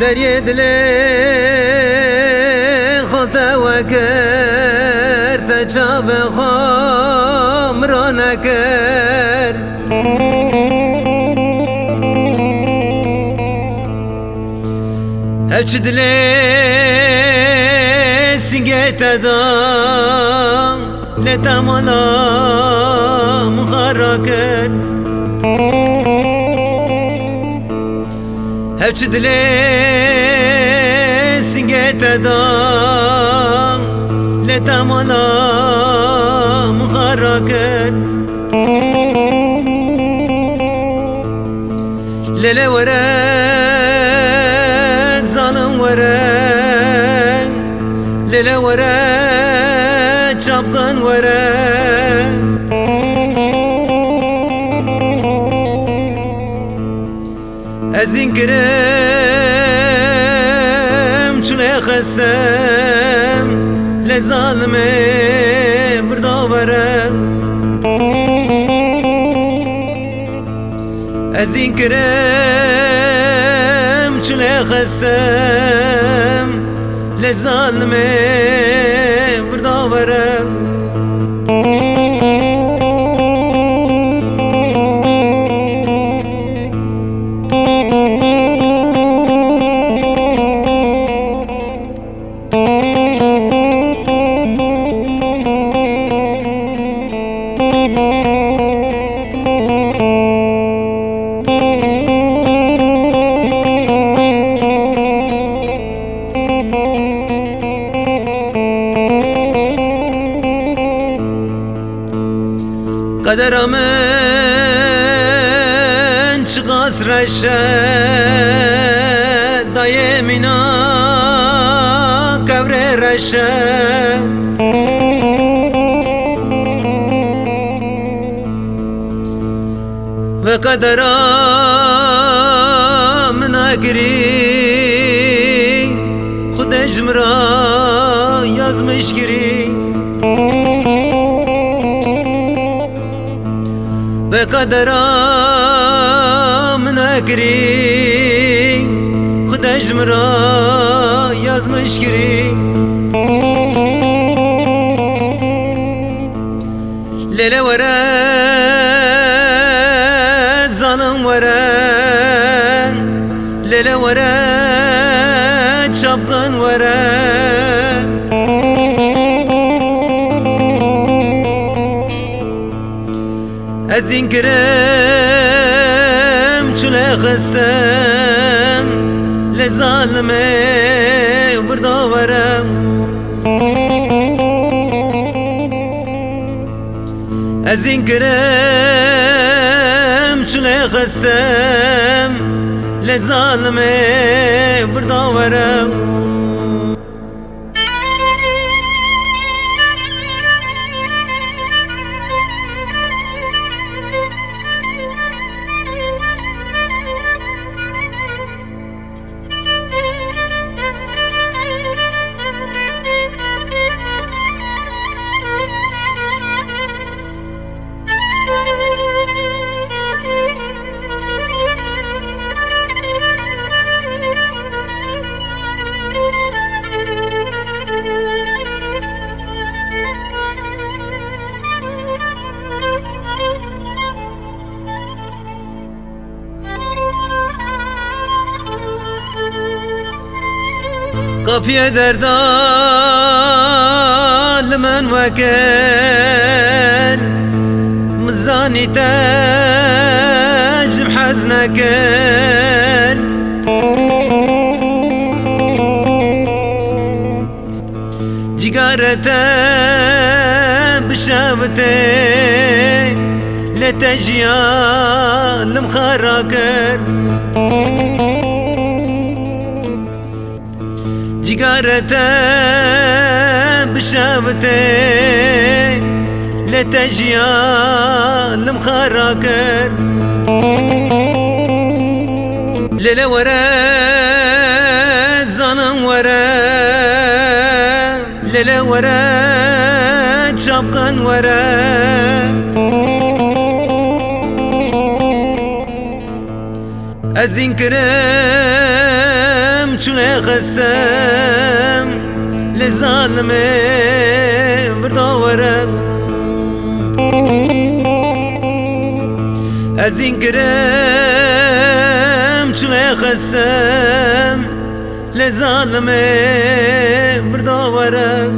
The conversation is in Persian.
دریه دل خلطه وکر تچاب خام را نکر هفچ دل سنگه تدام لتمالا مخارا کر هفچ دل سنگه تدام لتمالا مخارا کر لله وره ظالم وره لله وره çapkın وره ازین کرم چونه خسم لظالمه بردا وره ازین کرم چونه خسم لظالمه بردا وره قدرمن چقاس رشه دایمینا کبر رشه و قدرمن اگری خودش مرا yazmış giri ve kaderam nekri Xuda jmra yazmış giri lele vere zanım vere lele vere çapkın vere ازین کرم چونه خستم لظالمه بردا ورم ازین کرم چونه خستم لظالمه بردا ورم Kapıya derdal men veken mizani tejm hazneken cigarete bişavte letejyalim kharaker cigarete bişavte letejyalim kharaker lele vere zanım vere lele vere çapkın vere ازین کرم چونه خستم لظالمه برداوره از این گرم چونه خستم لظالمه برداوره